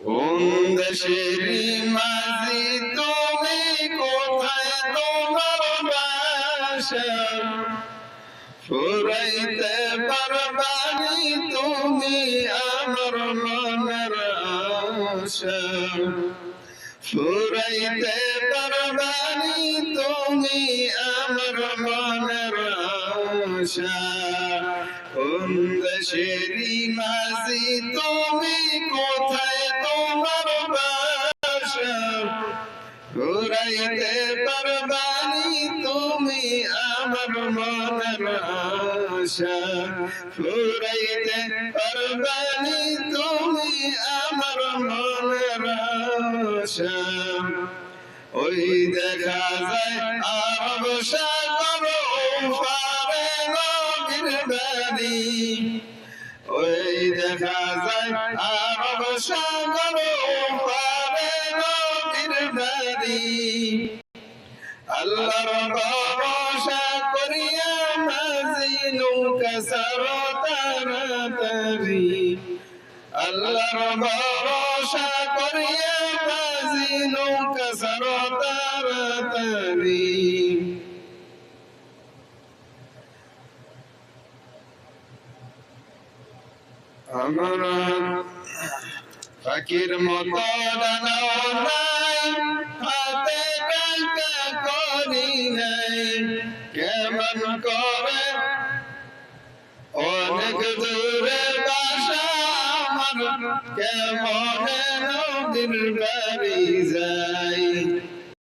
কোন দেশেরই মাঝি তুমি, কোথায় তোমার বাসা? ফুরাইতে পারবানি তুমি আমার মনের আশা। ফুরাইতে পারবানি তুমি আমার মনের আশা। কোন দেশেরই মাঝি তুমি, কোথায় তোমার বাসা? ফুরাইতে পারবানি তুমি আমার মনের আশা। ফুরাইতে পারবানি তুমি আমার মনের আশা। ওই দেখা যায় আরব সাগর ওপারে নদীর বাড়ি। ওই দেখা যায় আরব সাগর ওপারে নদীর বাড়ি। আল্লাহর ভরসা করিয়া মাঝি নৌকা ছাড়ো তাড়াতাড়ি। আল্লাহর ভরসা করিয়া মাঝি নৌকা ছাড়ো তাড়াতাড়ি। আমার পাখির মতো ডানাও নাই, হাতে টাকা করি নাই। কেমন করে অনেক দূরে বাসা আমার, কেমন নদীর বাড়ি যাই।